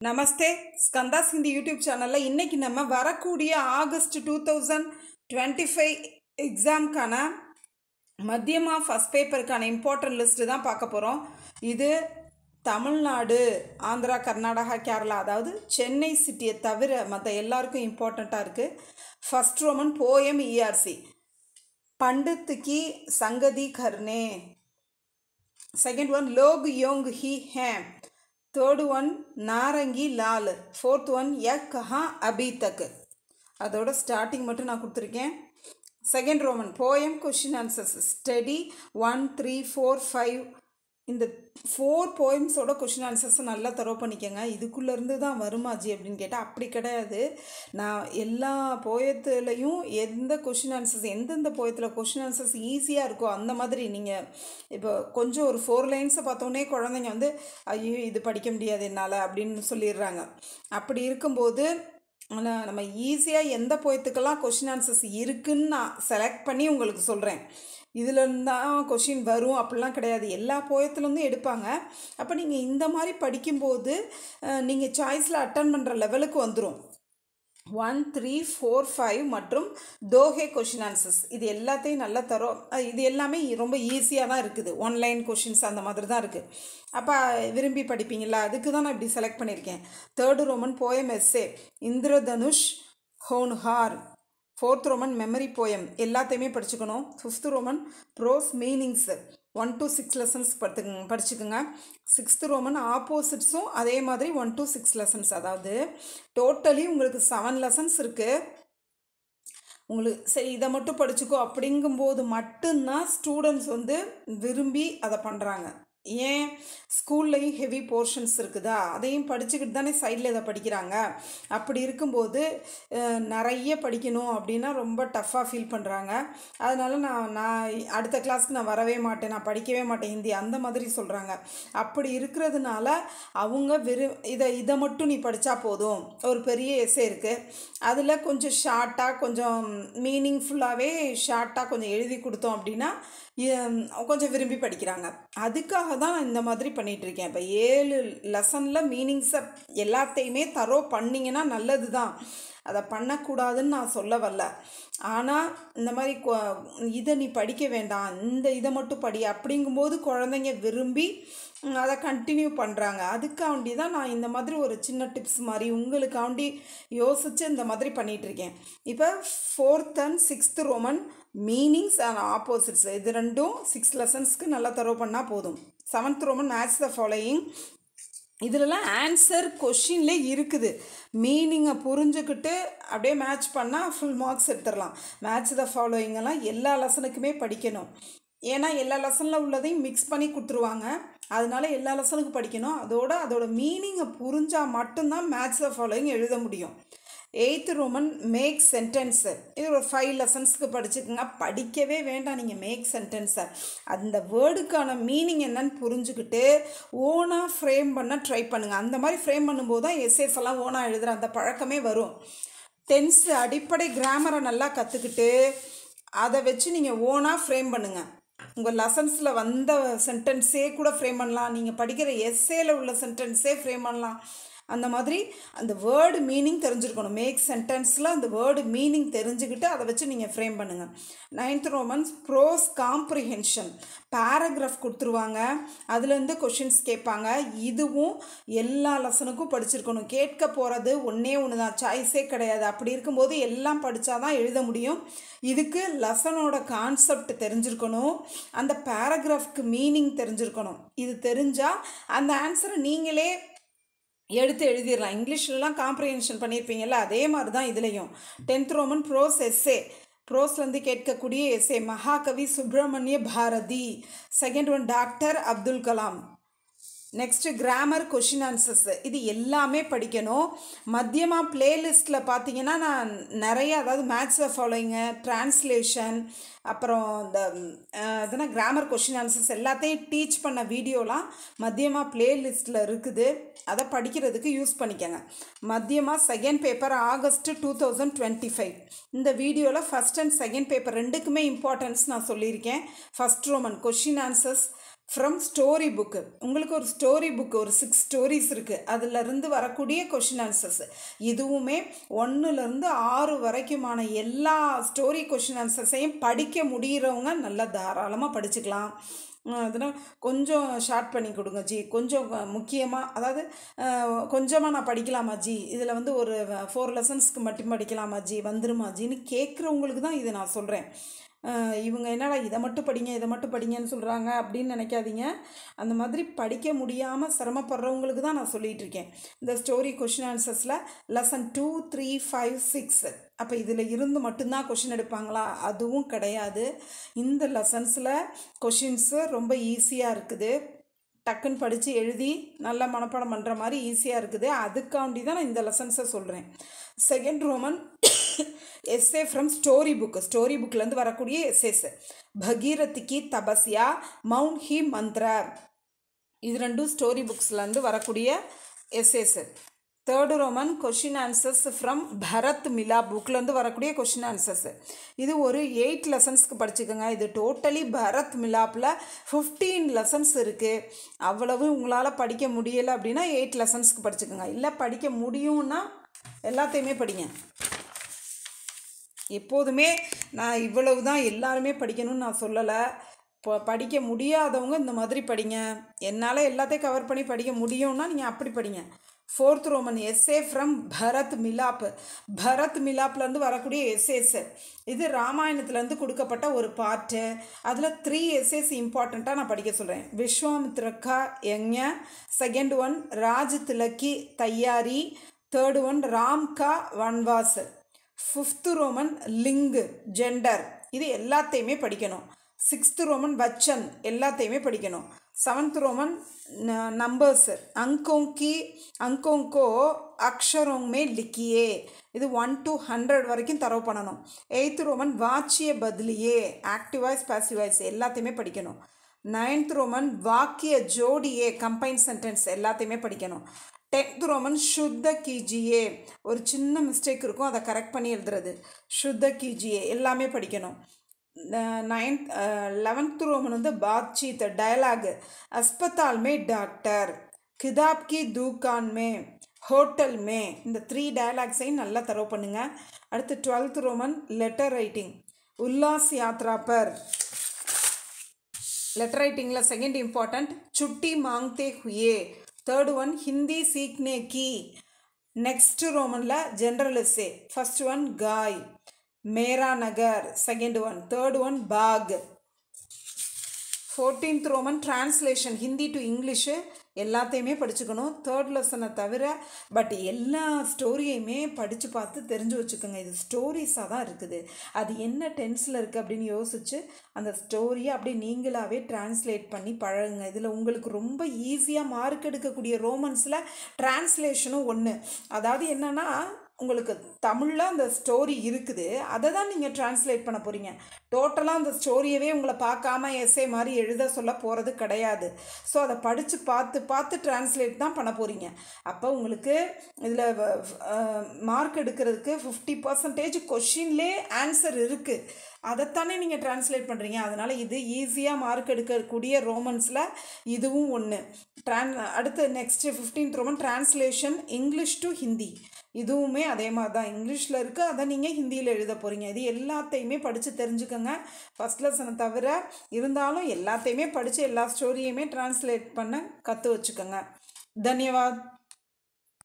நமஸ்தே ஸ்கந்தாஸ் இந்த யூடியூப் சேனலில் இன்றைக்கி நம்ம வரக்கூடிய ஆகஸ்ட் 2025 எக்ஸாமுக்கான மத்தியமா ஃபஸ்ட் பேப்பருக்கான இம்பார்ட்டன்ட் லிஸ்ட்டு தான் பார்க்க போகிறோம். இது தமிழ்நாடு, ஆந்திரா, கர்நாடகா, கேரளா, அதாவது சென்னை சிட்டியை தவிர மற்ற எல்லாருக்கும் இம்பார்ட்டண்ட்டாக இருக்குது. ஃபஸ்ட் ரோமன் போயம் ERC பண்டித் கி சங்கதி கர்னே. செகண்ட் ஒன் லோக் யோங் ஹி ஹேம். தேர்டு ஒன் நாரங்கி லால். ஃபோர்த் ஒன் கஹா அபி தக். அதோட ஸ்டார்டிங் மட்டும் நான் கொடுத்துருக்கேன். Second Roman poem question answers study 1, 3, 4, 5. இந்த 4 போயம்ஸோட கொஷின் ஆன்சர்ஸை நல்லா தரோ பண்ணிக்கோங்க. இதுக்குள்ளேருந்து தான் வருமாஜி அப்படின்னு கேட்டால் அப்படி கிடையாது. நான் எல்லா போயத்துலேயும் எந்த கொஷின் ஆன்சர்ஸ் எந்தெந்த போயத்தில் கொஷின் ஆன்சர்ஸ் ஈஸியாக இருக்கோ அந்த மாதிரி நீங்கள் இப்போ கொஞ்சம் ஒரு 4 லைன்ஸை பார்த்தோன்னே குழந்தைங்க வந்து ஐயோ இது படிக்க முடியாது என்னால் அப்படின்னு சொல்லிடுறாங்க. அப்படி இருக்கும்போது ஆனால் நம்ம ஈஸியாக எந்த போயத்துக்கெல்லாம் கொஷின் ஆன்சர்ஸ் இருக்குதுன்னு நான் செலக்ட் பண்ணி உங்களுக்கு சொல்கிறேன். இதுலேருந்து தான் கொஷின் வரும் அப்படிலாம் கிடையாது. எல்லா போயத்துலேருந்தும் எடுப்பாங்க. அப்போ நீங்கள் இந்த மாதிரி படிக்கும்போது நீங்கள் சாய்ஸில் அட்டன் பண்ணுற லெவலுக்கு வந்துடும். 1, 3, 4, 5 மற்றும் தோஹே கொஷின் ஆன்சர்ஸ் இது எல்லாத்தையும் நல்லா தரோம். இது எல்லாமே ரொம்ப ஈஸியாக தான் இருக்குது. ஒன்லைன் கொஷின்ஸ் அந்த மாதிரி தான் இருக்குது. அப்போ விரும்பி படிப்பீங்களா? அதுக்கு தான் நான் இப்படி செலக்ட் பண்ணியிருக்கேன். தேர்டு ரோமன் போயம் எஸ்ஸே இந்திரதனுஷ் ஹோன்ஹார். ஃபோர்த் ரோமன் மெமரி போயம் எல்லாத்தையுமே படிச்சுக்கணும். Fifth Roman prose meanings 1 to 6 lessons படிச்சுக்குங்க. சிக்ஸ்த் ரோமன் ஆப்போசிட்ஸும் அதே மாதிரி 1 to 6 லெசன்ஸ். அதாவது டோட்டலி உங்களுக்கு 7 லெசன்ஸ் இருக்குது. உங்களுக்கு சரி இதை மட்டும் படிச்சுக்கோ அப்படிங்கும்போது மட்டும்தான் ஸ்டூடெண்ட்ஸ் வந்து விரும்பி அதை பண்ணுறாங்க. ஏன் ஸ்கூல்லையும் ஹெவி போர்ஷன்ஸ் இருக்குதா, அதையும் படிச்சுக்கிட்டு தானே சைடில் இதை படிக்கிறாங்க. அப்படி இருக்கும்போது நிறைய படிக்கணும் அப்படின்னா ரொம்ப டஃப்பாக ஃபீல் பண்ணுறாங்க. அதனால் நான் அடுத்த கிளாஸ்க்கு நான் வரவே மாட்டேன், நான் படிக்கவே மாட்டேன் ஹிந்தி அந்த மாதிரி சொல்கிறாங்க. அப்படி இருக்கிறதுனால அவங்க இதை மட்டும் நீ படித்தா போதும். ஒரு பெரிய எஸ்ஸே இருக்குது, அதில் கொஞ்சம் ஷார்ட்டாக கொஞ்சம் மீனிங்ஃபுல்லாகவே ஷார்ட்டாக கொஞ்சம் எழுதி கொடுத்தோம் அப்படின்னா கொஞ்சம் விரும்பி படிக்கிறாங்க. அதுக்காக தான் நான் இந்த மாதிரி பண்ணிகிட்ருக்கேன். இப்போ 7 லெசனில் மீனிங்ஸை எல்லாத்தையுமே தரோ பண்ணிங்கன்னா நல்லது தான். அதை பண்ணக்கூடாதுன்னு நான் சொல்ல வரல. ஆனால் இந்த மாதிரி இதை நீ படிக்க வேண்டாம், இதை மட்டும் படி அப்படிங்கும்போது குழந்தைங்க விரும்பி அதை கண்டினியூ பண்ணுறாங்க. அதுக்காண்டி தான் நான் இந்த மாதிரி ஒரு சின்ன டிப்ஸ் மாதிரி உங்களுக்காண்டி யோசித்து இந்த மாதிரி பண்ணிகிட்ருக்கேன். இப்போ 4th and 6th Roman meanings and opposites இது ரெண்டும் 6 லெசன்ஸ்க்கு நல்லா தரோ பண்ணால் போதும். 7th Roman match the following. இதிலலாம் ஆன்சர் கொஷின்லே இருக்குது. மீனிங்கை புரிஞ்சுக்கிட்டு அப்படியே மேட்ச் பண்ணால் ஃபுல் மார்க்ஸ் எடுத்துடலாம். மேட்ச் த ஃபாலோயிங்கெல்லாம் எல்லா லெசனுக்குமே படிக்கணும். ஏன்னா எல்லா லெசனில் உள்ளதையும் மிக்ஸ் பண்ணி கொடுத்துருவாங்க. அதனால எல்லா லெசனுக்கும் படிக்கணும். அதோட மீனிங்கை புரிஞ்சால் மட்டும்தான் மேட்ச் த ஃபாலோயிங் எழுத முடியும். 8th ரோமன் மேக் சென்டென்ஸு இது ஒரு 5 லெசன்ஸ்க்கு படிச்சுக்கோங்க. படிக்கவே வேண்டாம் நீங்கள் மேக் சென்டென்ஸை. அந்த வேர்டுக்கான மீனிங் என்னன்னு புரிஞ்சுக்கிட்டு ஓனாக ஃப்ரேம் பண்ண ட்ரை பண்ணுங்கள். அந்த மாதிரி ஃப்ரேம் பண்ணும்போது தான் எஸ்ஏஸ் எல்லாம் ஓனாக எழுதுகிற அந்த பழக்கமே வரும். டென்ஸு அடிப்படை கிராமரை நல்லா கற்றுக்கிட்டு அதை வச்சு நீங்கள் ஓனாக ஃப்ரேம் பண்ணுங்கள். உங்கள் லெசன்ஸில் வந்த சென்டென்ஸே கூட ஃப்ரேம் பண்ணலாம். நீங்கள் படிக்கிற எஸ்ஏல உள்ள சென்டென்ஸே ஃப்ரேம் பண்ணலாம். அந்த மாதிரி அந்த வேர்டு மீனிங் தெரிஞ்சுருக்கணும். மேக் சென்டென்ஸில் அந்த வேர்டு மீனிங் தெரிஞ்சுக்கிட்டு அதை வச்சு நீங்கள் ஃப்ரேம் பண்ணுங்கள். 9th Romans pros comprehension paragraph கொடுத்துருவாங்க. அதுலேருந்து கொஷின்ஸ் கேட்பாங்க. இதுவும் எல்லா லெசனுக்கும் படிச்சிருக்கணும். கேட்க போகிறது ஒன்றே தான், சாய்ஸே கிடையாது. அப்படி இருக்கும்போது எல்லாம் படித்தா தான் எழுத முடியும். இதுக்கு லெசனோட கான்செப்ட் தெரிஞ்சிருக்கணும், அந்த பேராகிராஃப்க்கு மீனிங் தெரிஞ்சிருக்கணும். இது தெரிஞ்சால் அந்த ஆன்சரை நீங்களே எடுத்து எழுதிடலாம். இங்கிலீஷ்லலாம் காம்ப்ரிஹென்ஷன் பண்ணியிருப்பீங்கள்ல, அதே மாதிரி தான் இதுலேயும். 10th ரோமன் ப்ரோஸ் எஸ்ஸே ப்ரோஸ்லேருந்து கேட்கக்கூடிய எஸ்ஸே மகாகவி Subramania Bharathi. Second one doctor Abdul Kalam. Next grammar question answers இது எல்லாமே படிக்கணும். மத்தியமா பிளேலிஸ்ட்டில் பார்த்தீங்கன்னா நான் நிறைய, அதாவது மேட்ச் த ஃபாலோயிங்கு, டிரான்ஸ்லேஷன், அப்புறம் இந்த இதெல்லாம் கிராமர் கொஷின் ஆன்சர்ஸ் எல்லாத்தையும் டீச் பண்ண வீடியோலாம் மத்தியமா பிளேலிஸ்ட்டில் இருக்குது. அதை படிக்கிறதுக்கு யூஸ் பண்ணிக்கோங்க. மத்தியமா செகண்ட் பேப்பர் ஆகஸ்ட் 2025. இந்த வீடியோவில் ஃபஸ்ட் அண்ட் செகண்ட் பேப்பர் ரெண்டுக்குமே இம்பார்ட்டன்ஸ் நான் சொல்லியிருக்கேன். First Roman question answers from story book. உங்களுக்கு ஒரு ஸ்டோரி புக்கு ஒரு 6 ஸ்டோரிஸ் இருக்குது, அதிலிருந்து வரக்கூடிய கொஷின் ஆன்சர்ஸ். இதுவுமே 1லேருந்து 6 வரைக்குமான எல்லா ஸ்டோரி கொஷின் ஆன்சர்ஸையும் படிக்க முடிகிறவங்க நல்லா தாராளமாக படிச்சுக்கலாம். அதனால் கொஞ்சம் ஷார்ட் பண்ணி கொடுங்க ஜி, கொஞ்சம் முக்கியமாக, அதாவது கொஞ்சமாக நான் படிக்கலாமா ஜி, இதில் வந்து ஒரு 4 லெசன்ஸ்க்கு மட்டும் படிக்கலாமா ஜி, வந்துருமா ஜின்னு கேட்குறவங்களுக்கு தான் இதை நான் சொல்கிறேன். இவங்க என்னடா இதை மட்டும் படிங்க இதை மட்டும் படிங்கன்னு சொல்கிறாங்க அப்படின்னு நினைக்காதீங்க. அந்த மாதிரி படிக்க முடியாமல் சிரமப்படுறவங்களுக்கு தான் நான் சொல்லிகிட்டு இருக்கேன். இந்த ஸ்டோரி கொஷின் ஆன்சர்ஸில் லெசன் 2, 3, 5, 6 அப்போ இதில் இருந்து மட்டும்தான் கொஷின் எடுப்பாங்களா? அதுவும் கிடையாது. இந்த லெசன்ஸில் கொஷின்ஸு ரொம்ப ஈஸியாக இருக்குது, டக்குன்னு படித்து எழுதி நல்லா மனப்பாடம் பண்ணுற மாதிரி ஈஸியாக இருக்குது. அதுக்காண்டி தான் நான் இந்த லெசன்ஸை சொல்கிறேன். Second Roman essay from story book. Story புக்கிலேருந்து வரக்கூடிய எஸ்ஸேஸ். பகீரதிக்கு தபஸ்யா, மவுண்ட் ஹி மந்த்ரா, இது ரெண்டும் ஸ்டோரி புக்ஸ்லேருந்து வரக்கூடிய essays. Third Roman question answers from Bharat Milap புக்லேருந்து வரக்கூடிய கொஷின் ஆன்சர்ஸ். இது ஒரு 8 லெசன்ஸ்க்கு படிச்சுக்கோங்க. இது டோட்டலி பரத் மிலாப்பில் 15 லெசன்ஸ் இருக்குது. அவ்வளவு உங்களால் படிக்க முடியலை அப்படின்னா 8 லெசன்ஸ்க்கு படிச்சுக்கோங்க. இல்லை படிக்க முடியும்னா எல்லாத்தையுமே படிங்க. எப்போதுமே நான் இவ்வளவு தான் எல்லாருமே படிக்கணும்னு நான் சொல்லலை. இப்போ படிக்க முடியாதவங்க இந்த மாதிரி படிங்க. என்னால் எல்லாத்தையும் கவர் பண்ணி படிக்க முடியும்னா நீங்கள் அப்படி படிங்க. Fourth Roman essay from Bharat Milap. Bharat மிலாப்லேருந்து வரக்கூடிய எஸ்ஏஸ். இது ராமாயணத்துலேருந்து கொடுக்கப்பட்ட ஒரு பார்ட்டு. அதில் 3 எஸ்ஏஸ் இம்பார்ட்டண்ட்டாக நான் படிக்க சொல்கிறேன். விஸ்வாமித்ரக்கா யஞ, செகண்ட் ஒன் ராஜ் திலக்கி தயாரி, தேர்டு ஒன் ராம் கா வன்வாஸ். ஃபிஃப்த்து ரோமன் லிங்கு ஜெண்டர், இது எல்லாத்தையுமே படிக்கணும். சிக்ஸ்த்து ரோமன் வச்சன், எல்லாத்தையுமே படிக்கணும். செவன்த் ரோமன் நம்பர்ஸ், அங்கோங்கோ அக்ஷரோங்மே லிக்கியே, இது 1 to 100 வரைக்கும் தரவு பண்ணணும். எயித்து ரோமன் வாச்சிய பதிலியே, ஆக்டிவ் வாய்ஸ் பாசிவ் வாய்ஸ் எல்லாத்தையுமே படிக்கணும். 9th ரோமன் வாக்கிய ஜோடியே, கம்பைன் சென்டென்ஸ் எல்லாத்தையுமே படிக்கணும். 10th ரோமன் சுத்த கீஜியே, ஒரு சின்ன மிஸ்டேக் இருக்கும், அதை கரெக்ட் பண்ணி எழுதுறது. சுத்த கீஜியே எல்லாமே படிக்கணும். 11th ரோமன் வந்து பாத்சீத் டயலாக். अस्पताल में डॉक्टर, किताब की दुकान में, ஹோட்டல் மே, இந்த 3 டயலாக்ஸையும் நல்லா தரவு பண்ணுங்க. அடுத்து 12th ரோமன் லெட்டர் ரைட்டிங். உல்லாஸ் யாத்ரா பர், லெட்டர் ரைட்டிங்கில் செகண்ட் இம்பார்ட்டண்ட் छुट्टी मांगते हुए, தேர்டு ஒன் ஹிந்தி சீக்னே கி. நெக்ஸ்ட் ரோமனில் ஜென்ரல் எஸ்ஸே. ஃபர்ஸ்ட் ஒன் காய், மேரா நகர், செகண்ட் ஒன், தேர்ட் ஒன் பாக். 14th Roman translation, Hindi to English எல்லாத்தையுமே படிச்சுக்கணும், தேர்ட் லெசனை தவிர. பட் எல்லா ஸ்டோரியுமே படித்து பார்த்து தெரிஞ்சு வச்சுக்கோங்க. இது ஸ்டோரிஸாக தான் இருக்குது, அது என்ன டென்ஸில் இருக்குது அப்படின்னு யோசித்து அந்த ஸ்டோரியை அப்படியே நீங்களாகவே டிரான்ஸ்லேட் பண்ணி பழகுங்க. இதில் உங்களுக்கு ரொம்ப ஈஸியாக மார்க் எடுக்கக்கூடிய ரோமன்ஸில் டிரான்ஸ்லேஷனும் ஒன்று. அதாவது என்னென்னா, உங்களுக்கு தமிழில் அந்த ஸ்டோரி இருக்குது, அதை தான் நீங்கள் டிரான்ஸ்லேட் பண்ண போகிறீங்க. டோட்டலாக அந்த ஸ்டோரியவே உங்களை பார்க்காம எஸ்ஸே மாதிரி எழுத சொல்ல போகிறது கிடையாது. ஸோ அதை படித்து பார்த்து டிரான்ஸ்லேட் தான் பண்ண போகிறீங்க. அப்போ உங்களுக்கு இதில் மார்க் எடுக்கிறதுக்கு 50% கொஷின்லே ஆன்சர் இருக்குது, அதைத்தானே நீங்கள் டிரான்ஸ்லேட் பண்ணுறீங்க. அதனால் இது ஈஸியாக மார்க் எடுக்கக்கூடிய ரோமன்ஸில் இதுவும் ஒன்று. அடுத்து next 15th Roman translation English to Hindi. இதுவுமே அதே மாதிரி தான், இங்கிலீஷில் இருக்குது, அதை நீங்கள் ஹிந்தியில் எழுத போகிறீங்க. இது எல்லாத்தையுமே படித்து தெரிஞ்சுக்கோங்க. ஃபஸ்ட் லெசனை தவிர இருந்தாலும் எல்லாத்தையுமே படித்து எல்லா ஸ்டோரியுமே டிரான்ஸ்லேட் பண்ண கற்று வச்சுக்கோங்க. தன்யவாத்.